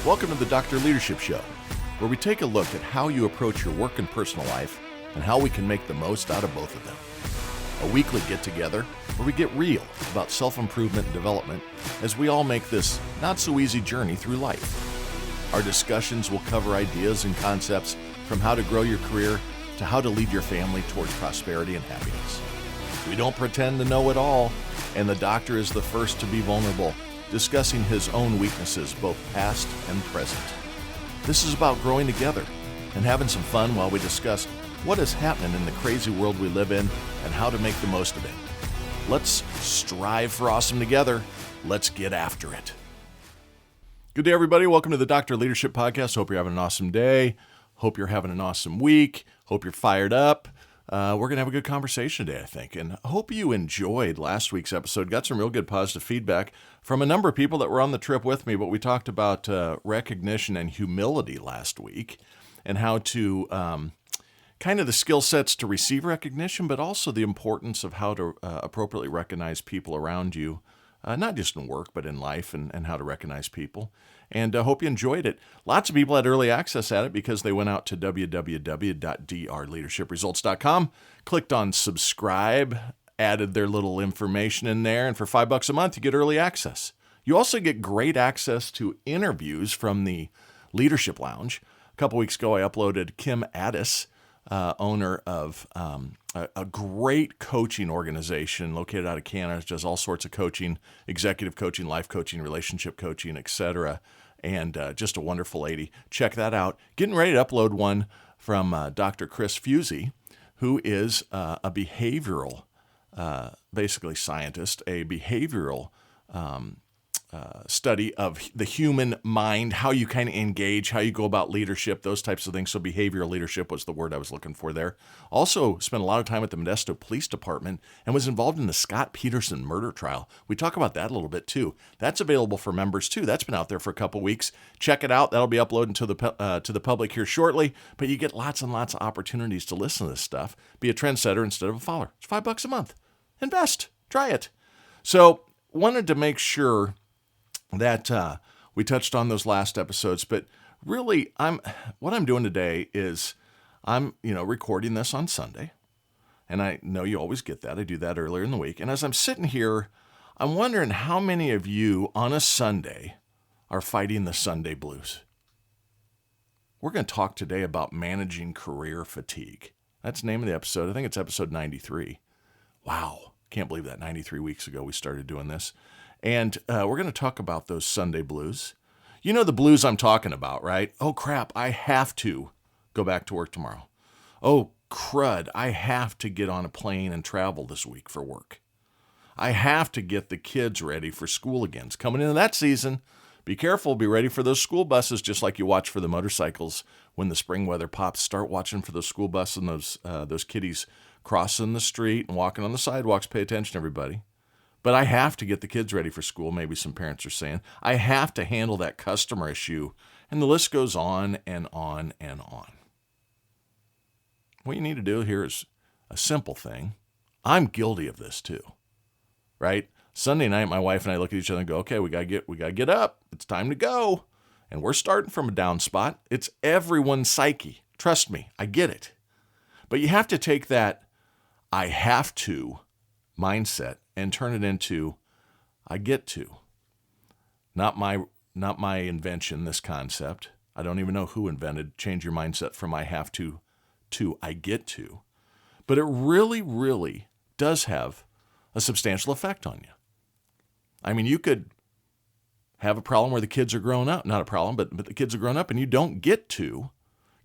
Welcome to the Dr. Leadership Show, where we take a look at how you approach your work and personal life and how we can make the most out of both of them. A weekly get-together where we get real about self-improvement and development as we all make this not-so-easy journey through life. Our discussions will cover ideas and concepts from how to grow your career to how to lead your family towards prosperity and happiness. We don't pretend to know it all, and the doctor is the first to be vulnerable, discussing his own weaknesses, both past and present. This is about growing together and having some fun while we discuss what is happening in the crazy world we live in and how to make the most of it. Let's strive for awesome together. Let's get after it. Good day, everybody. Welcome to the Dr. Leadership Podcast. Hope you're having an awesome day. Hope you're having an awesome week. Hope you're fired up. We're going to have a good conversation today, I think, and I hope you enjoyed last week's episode. Got some real good positive feedback from a number of people that were on the trip with me, but we talked about recognition and humility last week and how to kind of the skill sets to receive recognition, but also the importance of how to appropriately recognize people around you, not just in work, but in life, and how to recognize people. And I hope you enjoyed it. Lots of people had early access at it because they went out to www.drleadershipresults.com, clicked on subscribe, added their little information in there, and for $5 a month, you get early access. You also get great access to interviews from the Leadership Lounge. A couple weeks ago, I uploaded Kim Addis, owner of a great coaching organization located out of Canada, does all sorts of coaching, executive coaching, life coaching, relationship coaching, etc., and just a wonderful lady. Check that out. Getting ready to upload one from Dr. Chris Fusey, who is a behavioral, basically scientist, a behavioral study of the human mind, how you kind of engage, how you go about leadership, those types of things. So behavioral leadership was the word I was looking for there. Also spent a lot of time at the Modesto Police Department and was involved in the Scott Peterson murder trial. We talk about that a little bit too. That's available for members too. That's been out there for a couple weeks. Check it out. That'll be uploaded to the public here shortly, but you get lots and lots of opportunities to listen to this stuff. Be a trendsetter instead of a follower. It's $5 a month. Invest. Try it. So wanted to make sure that we touched on those last episodes, but really what I'm doing today is I'm recording this on Sunday, and I know you always get that. I do that earlier in the week. And as I'm sitting here, I'm wondering how many of you on a Sunday are fighting the Sunday blues. We're going to talk today about managing career fatigue. That's the name of the episode. I think it's episode 93. Wow. Can't believe that 93 weeks ago we started doing this. And we're going to talk about those Sunday blues. You know the blues I'm talking about, right? Oh, crap, I have to go back to work tomorrow. Oh, crud, I have to get on a plane and travel this week for work. I have to get the kids ready for school again. It's coming into that season. Be careful, be ready for those school buses, just like you watch for the motorcycles when the spring weather pops. Start watching for those school buses and those kiddies crossing the street and walking on the sidewalks. Pay attention, everybody. But I have to get the kids ready for school, maybe some parents are saying. I have to handle that customer issue. And the list goes on and on and on. What you need to do here is a simple thing. I'm guilty of this too, right? Sunday night, my wife and I look at each other and go, okay, we gotta get up. It's time to go. And we're starting from a down spot. It's everyone's psyche. Trust me, I get it. But you have to take that I have to mindset and turn it into, I get to. Not my invention, this concept. I don't even know who invented change your mindset from I have to I get to. But it really, really does have a substantial effect on you. I mean, you could have a problem where the kids are grown up. Not a problem, but the kids are grown up and you don't get to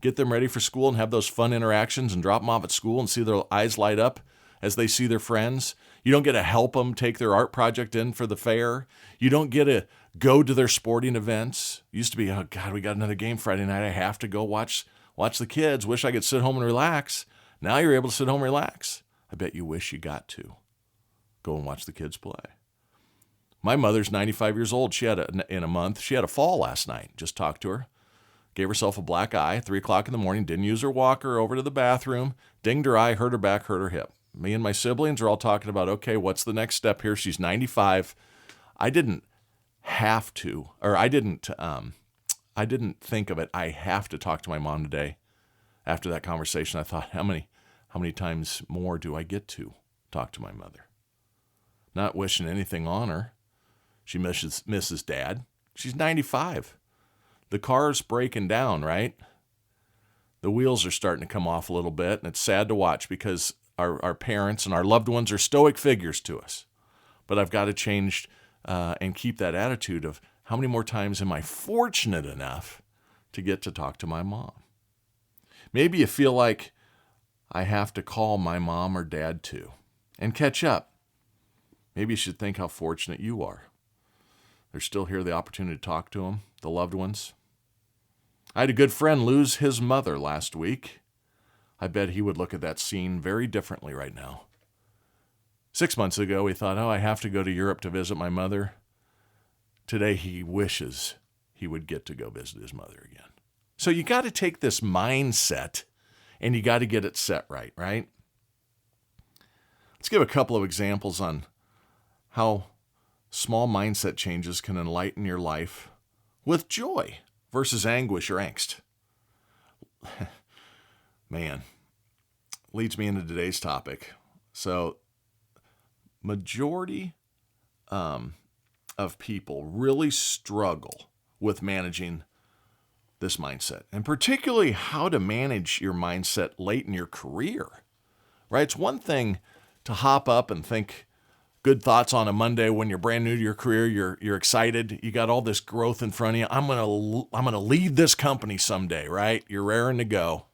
get them ready for school and have those fun interactions and drop them off at school and see their eyes light up as they see their friends. You don't get to help them take their art project in for the fair. You don't get to go to their sporting events. It used to be, oh God, we got another game Friday night. I have to go watch the kids. Wish I could sit home and relax. Now you're able to sit home and relax. I bet you wish you got to go and watch the kids play. My mother's 95 years old. She had in a month, she had a fall last night. Just talked to her. Gave herself a black eye, 3 o'clock in the morning, didn't use her walker, over to the bathroom, dinged her eye, hurt her back, hurt her hip. Me and my siblings are all talking about, okay, what's the next step here? She's 95. I didn't have to, or I didn't I didn't think of it. I have to talk to my mom today. After that conversation, I thought, how many times more do I get to talk to my mother? Not wishing anything on her. She misses Dad. She's 95. The car's breaking down, right? The wheels are starting to come off a little bit, and it's sad to watch because our parents and our loved ones are stoic figures to us. But I've got to change and keep that attitude of how many more times am I fortunate enough to get to talk to my mom? Maybe you feel like I have to call my mom or dad too and catch up. Maybe you should think how fortunate you are. They're still here, the opportunity to talk to them, the loved ones. I had a good friend lose his mother last week. I bet he would look at that scene very differently right now. 6 months ago, he thought, I have to go to Europe to visit my mother. Today, he wishes he would get to go visit his mother again. So you got to take this mindset and you got to get it set right, right? Let's give a couple of examples on how small mindset changes can enlighten your life with joy versus anguish or angst. Man, leads me into today's topic. So, majority of people really struggle with managing this mindset, and particularly how to manage your mindset late in your career, right? It's one thing to hop up and think good thoughts on a Monday when you're brand new to your career. You're excited. You got all this growth in front of you. I'm gonna lead this company someday, right? You're raring to go.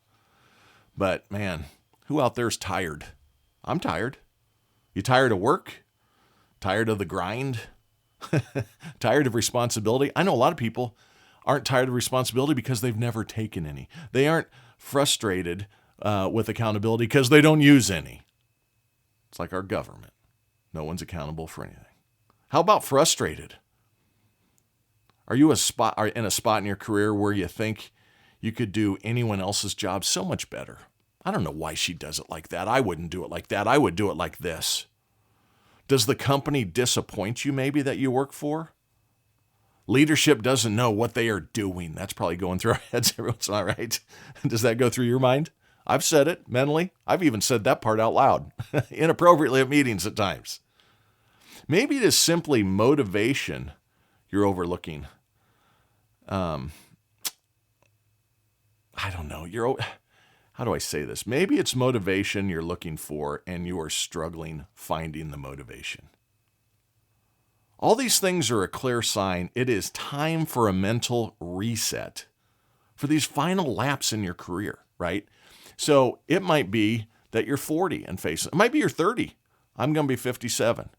But man, who out there is tired? I'm tired. You tired of work? Tired of the grind? Tired of responsibility? I know a lot of people aren't tired of responsibility because they've never taken any. They aren't frustrated with accountability because they don't use any. It's like our government. No one's accountable for anything. How about frustrated? Are you in a spot in your career where you think you could do anyone else's job so much better? I don't know why she does it like that. I wouldn't do it like that. I would do it like this. Does the company disappoint you maybe that you work for? Leadership doesn't know what they are doing. That's probably going through our heads every once in a while, right? Does that go through your mind? I've said it mentally. I've even said that part out loud, inappropriately at meetings at times. Maybe it is simply motivation you're overlooking. I don't know. How do I say this? Maybe it's motivation you're looking for and you are struggling finding the motivation. All these things are a clear sign it is time for a mental reset for these final laps in your career, right? So it might be that you're 40 and facing, it might be you're 30. I'm going to be 57.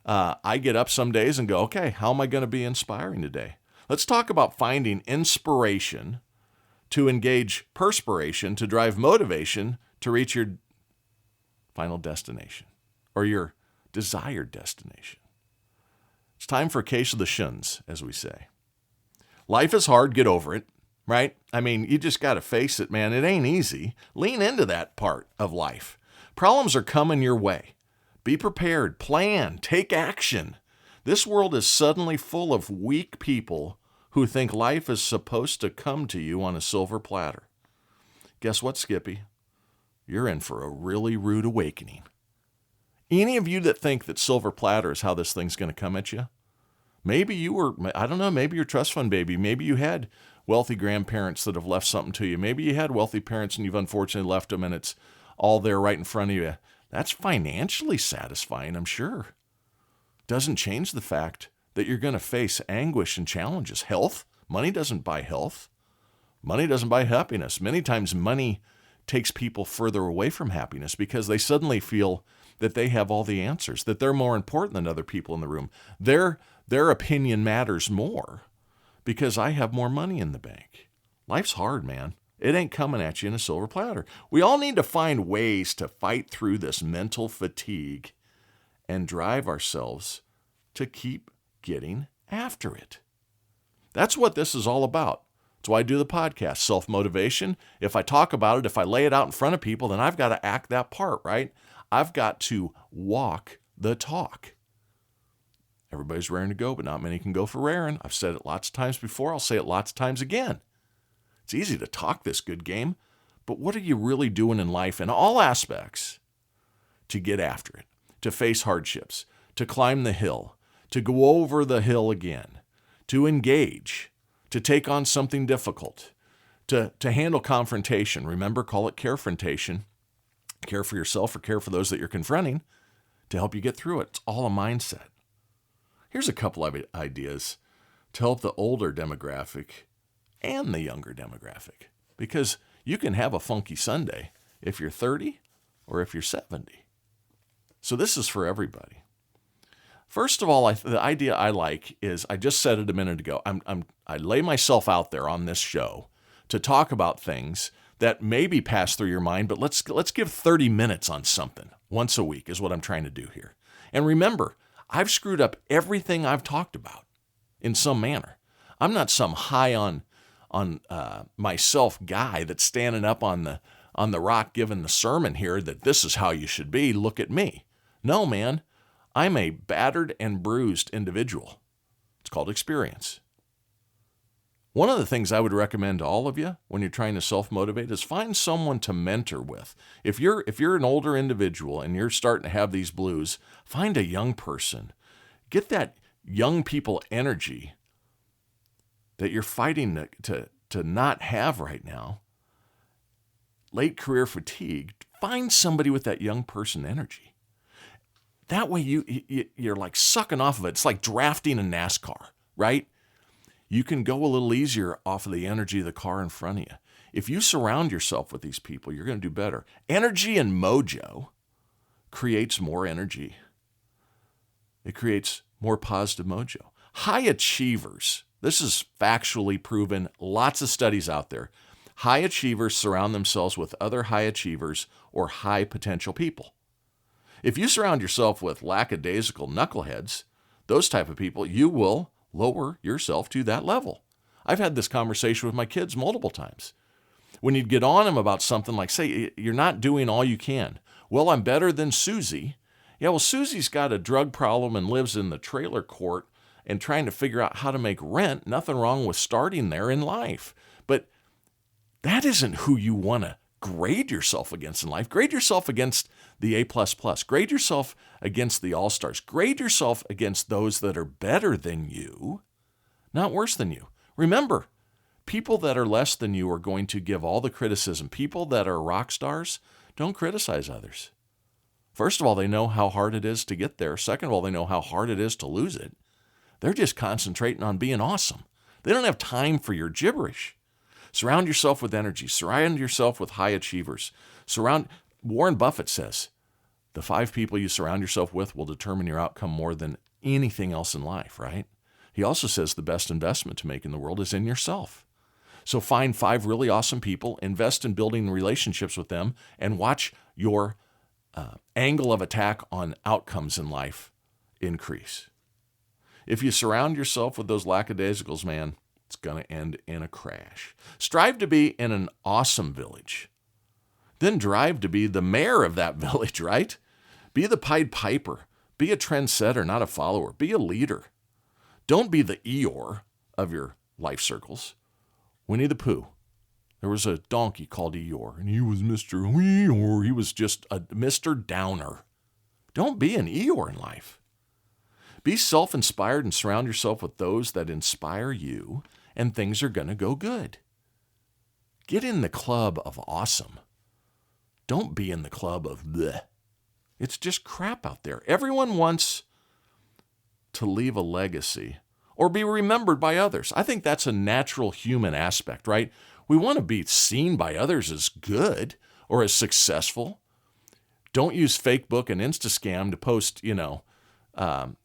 I get up some days and go, okay, how am I going to be inspiring today? Let's talk about finding inspiration to engage perspiration, to drive motivation to reach your final destination or your desired destination. It's time for a case of the shuns, as we say. Life is hard, get over it, right? I mean, you just got to face it, man. It ain't easy. Lean into that part of life. Problems are coming your way. Be prepared, plan, take action. This world is suddenly full of weak people who think life is supposed to come to you on a silver platter. Guess what, Skippy? You're in for a really rude awakening. Any of you that think that silver platter is how this thing's going to come at you, maybe you were, I don't know, maybe you're a trust fund baby. Maybe you had wealthy grandparents that have left something to you. Maybe you had wealthy parents and you've unfortunately left them and it's all there right in front of you. That's financially satisfying, I'm sure. Doesn't change the fact that you're going to face anguish and challenges. Health, money doesn't buy health. Money doesn't buy happiness. Many times money takes people further away from happiness because they suddenly feel that they have all the answers, that they're more important than other people in the room. Their opinion matters more because I have more money in the bank. Life's hard, man. It ain't coming at you in a silver platter. We all need to find ways to fight through this mental fatigue and drive ourselves to keep getting after it. That's what this is all about. That's why I do the podcast. Self-motivation. If I talk about it, if I lay it out in front of people, then I've got to act that part, right? I've got to walk the talk. Everybody's raring to go, but not many can go for raring. I've said it lots of times before. I'll say it lots of times again. It's easy to talk this good game, but what are you really doing in life in all aspects to get after it, to face hardships, to climb the hill, to go over the hill again, to engage, to take on something difficult, to handle confrontation? Remember, call it carefrontation. Care for yourself or care for those that you're confronting to help you get through it. It's all a mindset. Here's a couple of ideas to help the older demographic and the younger demographic, because you can have a funky Sunday if you're 30 or if you're 70. So this is for everybody. First of all, the idea I like is, I just said it a minute ago, I lay myself out there on this show to talk about things that maybe pass through your mind, but let's give 30 minutes on something once a week is what I'm trying to do here. And remember, I've screwed up everything I've talked about in some manner. I'm not some high on myself guy that's standing up on the rock giving the sermon here that this is how you should be. Look at me. No, man, I'm a battered and bruised individual. It's called experience. One of the things I would recommend to all of you when you're trying to self-motivate is find someone to mentor with. If you're an older individual and you're starting to have these blues, find a young person. Get that young people energy that you're fighting to not have right now. Late career fatigue. Find somebody with that young person energy. That way you're like sucking off of it. It's like drafting a NASCAR, right? You can go a little easier off of the energy of the car in front of you. If you surround yourself with these people, you're going to do better. Energy and mojo creates more energy. It creates more positive mojo. High achievers, this is factually proven, lots of studies out there. High achievers surround themselves with other high achievers or high potential people. If you surround yourself with lackadaisical knuckleheads, those type of people, you will lower yourself to that level. I've had this conversation with my kids multiple times. When you'd get on them about something like, say, you're not doing all you can. Well, I'm better than Susie. Yeah, well, Susie's got a drug problem and lives in the trailer court and trying to figure out how to make rent. Nothing wrong with starting there in life. But that isn't who you want to grade yourself against in life. Grade yourself against the A++. Grade yourself against the all-stars. Grade yourself against those that are better than you, not worse than you. Remember, people that are less than you are going to give all the criticism. People that are rock stars don't criticize others. First of all, they know how hard it is to get there. Second of all, they know how hard it is to lose it. They're just concentrating on being awesome. They don't have time for your gibberish. Surround yourself with energy. Surround yourself with high achievers. Warren Buffett says, the 5 people you surround yourself with will determine your outcome more than anything else in life, right? He also says the best investment to make in the world is in yourself. So find 5 really awesome people, invest in building relationships with them, and watch your angle of attack on outcomes in life increase. If you surround yourself with those lackadaisicals, man, it's going to end in a crash. Strive to be in an awesome village. Then drive to be the mayor of that village, right? Be the Pied Piper. Be a trendsetter, not a follower. Be a leader. Don't be the Eeyore of your life circles. Winnie the Pooh. There was a donkey called Eeyore, and he was Mr. Eeyore. He was just a Mr. Downer. Don't be an Eeyore in life. Be self-inspired and surround yourself with those that inspire you, and things are going to go good. Get in the club of awesome. Don't be in the club of bleh. It's just crap out there. Everyone wants to leave a legacy or be remembered by others. I think that's a natural human aspect, right? We want to be seen by others as good or as successful. Don't use Facebook and Instascam to post,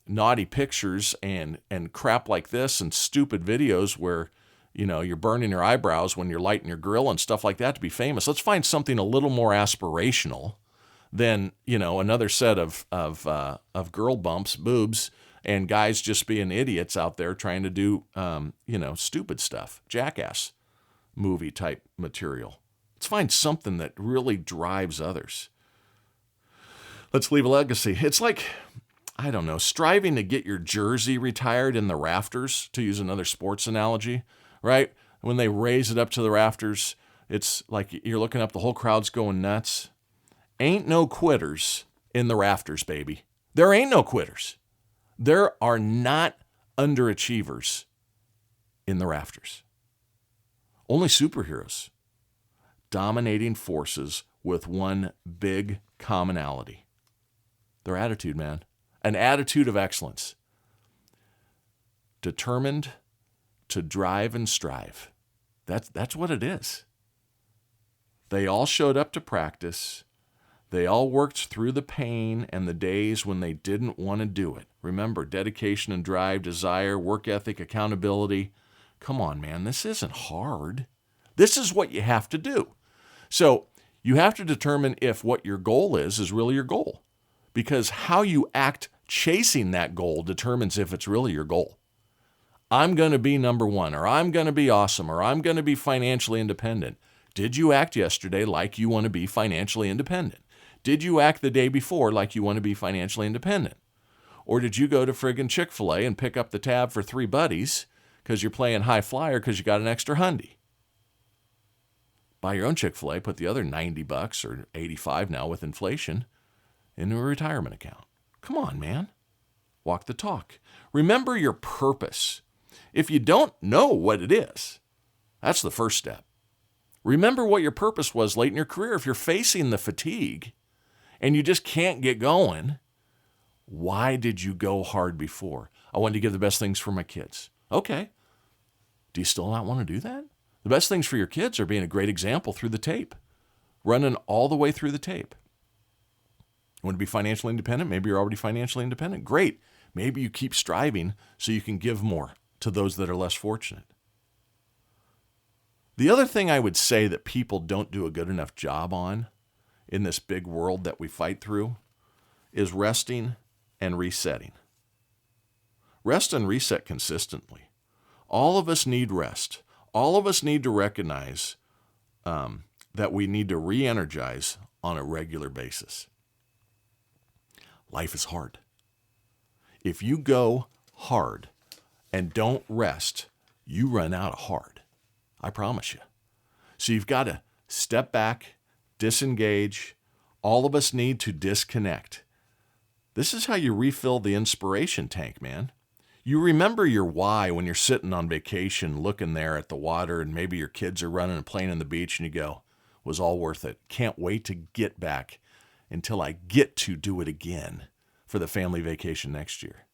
naughty pictures and crap like this and stupid videos where, you're burning your eyebrows when you're lighting your grill and stuff like that to be famous. Let's find something a little more aspirational than, another set of girl bumps, boobs, and guys just being idiots out there trying to do, stupid stuff, jackass movie type material. Let's find something that really drives others. Let's leave a legacy. It's like I don't know, striving to get your jersey retired in the rafters, to use another sports analogy, right? When they raise it up to the rafters, it's like you're looking up, the whole crowd's going nuts. Ain't no quitters in the rafters, baby. There ain't no quitters. There are not underachievers in the rafters. Only superheroes. Dominating forces with one big commonality. Their attitude, man. An attitude of excellence. Determined to drive and strive. That's what it is. They all showed up to practice. They all worked through the pain and the days when they didn't want to do it. Remember, dedication and drive, desire, work ethic, accountability. Come on, man, this isn't hard. This is what you have to do. So you have to determine if what your goal is really your goal. Because how you act chasing that goal determines if it's really your goal. I'm going to be number one, or I'm going to be awesome, or I'm going to be financially independent. Did you act yesterday like you want to be financially independent? Did you act the day before like you want to be financially independent? Or did you go to friggin' Chick-fil-A and pick up the tab for 3 buddies because you're playing high flyer because you got an extra $100? Buy your own Chick-fil-A, put the other $90 or $85 now with inflation into a retirement account. Come on, man. Walk the talk. Remember your purpose. If you don't know what it is, that's the first step. Remember what your purpose was late in your career. If you're facing the fatigue and you just can't get going, why did you go hard before? I wanted to give the best things for my kids. Okay. Do you still not want to do that? The best things for your kids are being a great example through the tape, running all the way through the tape. You want to be financially independent? Maybe you're already financially independent. Great. Maybe you keep striving so you can give more to those that are less fortunate. The other thing I would say that people don't do a good enough job on in this big world that we fight through is resting and resetting. Rest and reset consistently. All of us need rest. All of us need to recognize that we need to re-energize on a regular basis. Life is hard. If you go hard and don't rest, you run out of hard. I promise you. So you've got to step back, disengage. All of us need to disconnect. This is how you refill the inspiration tank, man. You remember your why when you're sitting on vacation looking there at the water and maybe your kids are running and playing on the beach and you go, was all worth it. Can't wait to get back until I get to do it again for the family vacation next year.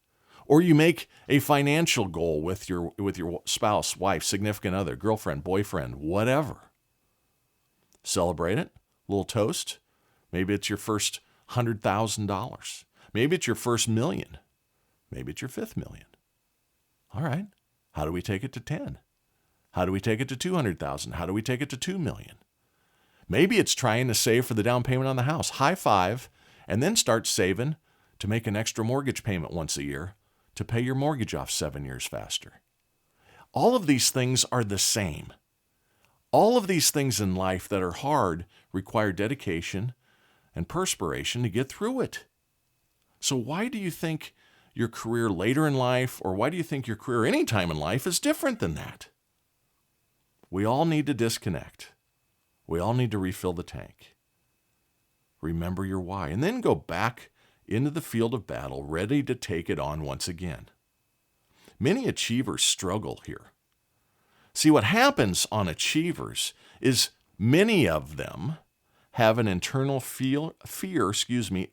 Or you make a financial goal with your spouse, wife, significant other, girlfriend, boyfriend, whatever. Celebrate it. A little toast. Maybe it's your first $100,000. Maybe it's your first million. Maybe it's your 5th million. All right. How do we take it to 10? How do we take it to 200,000? How do we take it to 2 million? Maybe it's trying to save for the down payment on the house. High five, and then start saving to make an extra mortgage payment once a year to pay your mortgage off 7 years faster. All of these things are the same. All of these things in life that are hard require dedication and perspiration to get through it. So why do you think your career later in life, or why do you think your career any time in life is different than that? We all need to disconnect. We all need to refill the tank. Remember your why, and then go back into the field of battle, ready to take it on once again. Many achievers struggle here. See, what happens on achievers is many of them have an internal fear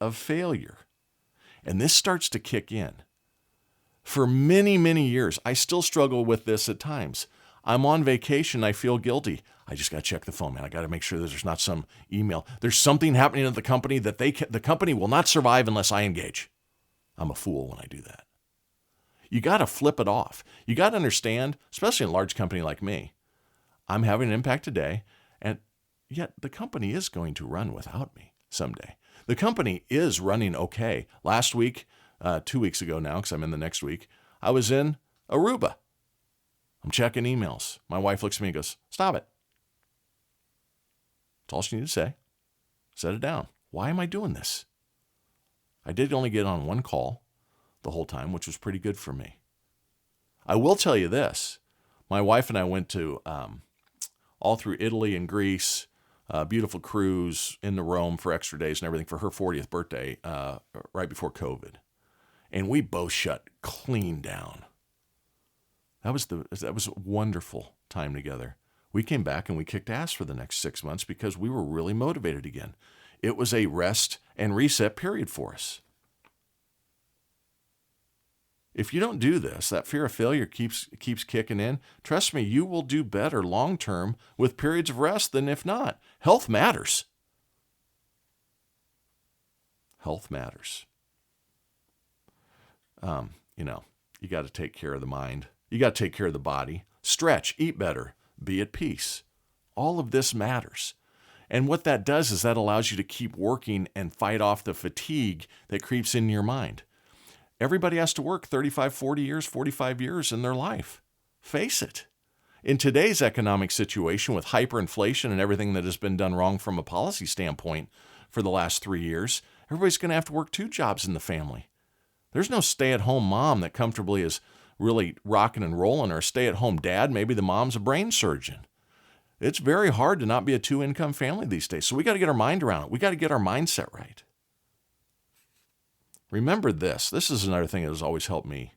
of failure. And this starts to kick in. For many, many years, I still struggle with this at times. I'm on vacation, I feel guilty. I just got to check the phone, man. I got to make sure that there's not some email. There's something happening at the company that the company will not survive unless I engage. I'm a fool when I do that. You got to flip it off. You got to understand, especially in a large company like me, I'm having an impact today, and yet the company is going to run without me someday. The company is running okay. Last week, 2 weeks ago now, because I'm in the next week, I was in Aruba. I'm checking emails. My wife looks at me and goes, "Stop it." That's all she needed to say. Set it down. Why am I doing this? I did only get on one call. the whole time, which was pretty good for me. I will tell you this. My wife and I went to all through Italy and Greece, beautiful cruise into Rome for extra days and everything for her 40th birthday right before COVID. And we both shut clean down. That was a wonderful time together. We came back and we kicked ass for the next 6 months because we were really motivated again. It was a rest and reset period for us. If you don't do this, that fear of failure keeps kicking in. Trust me, you will do better long term with periods of rest than if not. Health matters. Health matters. You got to take care of the mind. You got to take care of the body. Stretch, eat better, be at peace. All of this matters. And what that does is that allows you to keep working and fight off the fatigue that creeps in your mind. Everybody has to work 35, 40 years, 45 years in their life. Face it. In today's economic situation with hyperinflation and everything that has been done wrong from a policy standpoint for the last 3 years, everybody's going to have to work 2 jobs in the family. There's no stay-at-home mom that comfortably is really rocking and rolling, or a stay-at-home dad. Maybe the mom's a brain surgeon. It's very hard to not be a 2-income family these days. So we got to get our mind around it. We got to get our mindset right. Remember this. This is another thing that has always helped me.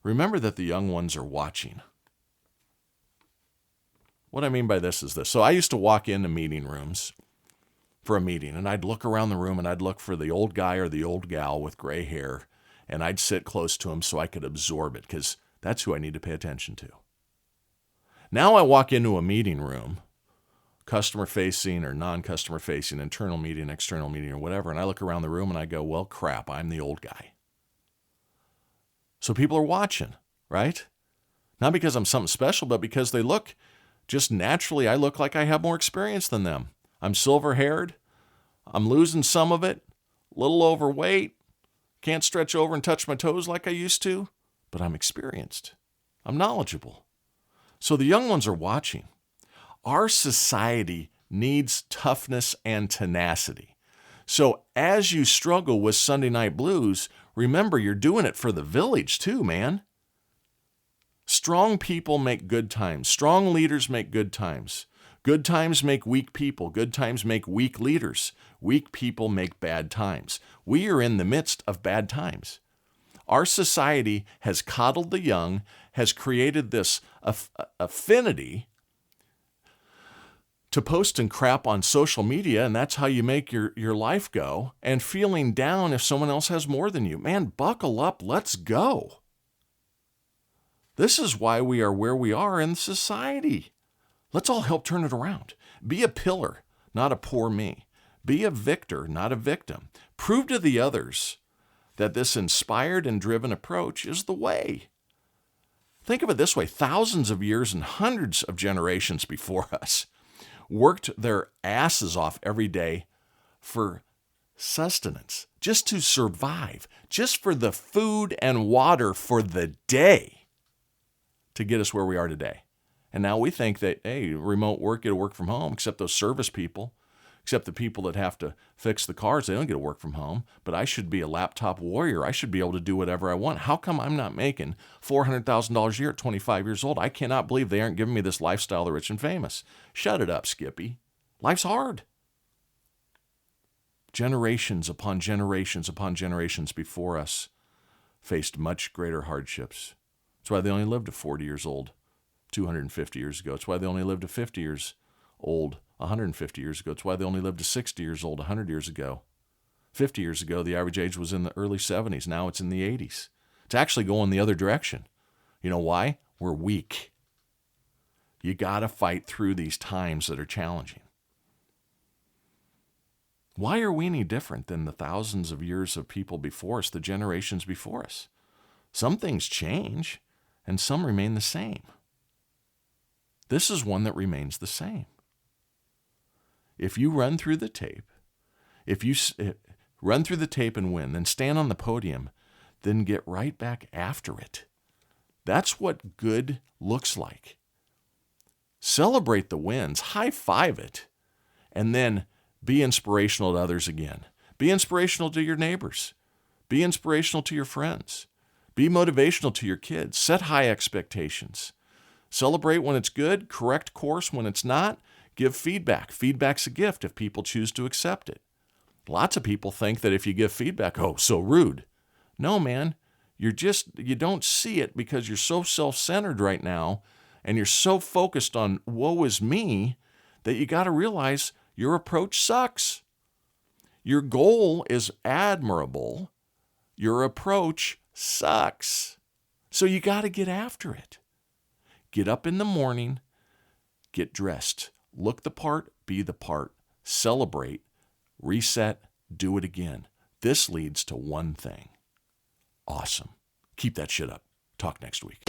Remember that the young ones are watching. What I mean by this is this. So I used to walk into meeting rooms for a meeting, and I'd look around the room, and I'd look for the old guy or the old gal with gray hair, and I'd sit close to him so I could absorb it, because that's who I need to pay attention to. Now I walk into a meeting room, customer-facing or non-customer-facing, internal meeting, external meeting, or whatever, and I look around the room and I go, well, crap, I'm the old guy. So people are watching, right? Not because I'm something special, but because they look, just naturally, I look like I have more experience than them. I'm silver-haired. I'm losing some of it, a little overweight, can't stretch over and touch my toes like I used to, but I'm experienced. I'm knowledgeable. So the young ones are watching. Our society needs toughness and tenacity. So as you struggle with Sunday night blues, remember you're doing it for the village too, man. Strong people make good times. Strong leaders make good times. Good times make weak people. Good times make weak leaders. Weak people make bad times. We are in the midst of bad times. Our society has coddled the young, has created this affinity to post and crap on social media, and that's how you make your life go, and feeling down if someone else has more than you. Man, buckle up, let's go. This is why we are where we are in society. Let's all help turn it around. Be a pillar, not a poor me. Be a victor, not a victim. Prove to the others that this inspired and driven approach is the way. Think of it this way. Thousands of years and hundreds of generations before us worked their asses off every day for sustenance, just to survive, just for the food and water for the day to get us where we are today. And now we think that, hey, remote work, get to work from home, except those service people, except the people that have to fix the cars, they don't get to work from home. But I should be a laptop warrior. I should be able to do whatever I want. How come I'm not making $400,000 a year at 25 years old? I cannot believe they aren't giving me this lifestyle, the rich and famous. Shut it up, Skippy. Life's hard. Generations upon generations upon generations before us faced much greater hardships. That's why they only lived to 40 years old 250 years ago. It's why they only lived to 50 years old 150 years ago. It's why they only lived to 60 years old 100 years ago. 50 years ago, the average age was in the early 70s. Now it's in the 80s. It's actually going the other direction. You know why? We're weak. You got to fight through these times that are challenging. Why are we any different than the thousands of years of people before us, the generations before us? Some things change, and some remain the same. This is one that remains the same. If you run through the tape, if you run through the tape and win, then stand on the podium, then get right back after it. That's what good looks like. Celebrate the wins, high-five it, and then be inspirational to others again. Be inspirational to your neighbors. Be inspirational to your friends. Be motivational to your kids. Set high expectations. Celebrate when it's good. Correct course when it's not. Give feedback. Feedback's a gift if people choose to accept it. Lots of people think that if you give feedback, oh, so rude. No, man. You don't see it because you're so self-centered right now and you're so focused on woe is me that you got to realize your approach sucks. Your goal is admirable. Your approach sucks. So you got to get after it. Get up in the morning, get dressed, look the part, be the part, celebrate, reset, do it again. This leads to one thing. Awesome. Keep that shit up. Talk next week.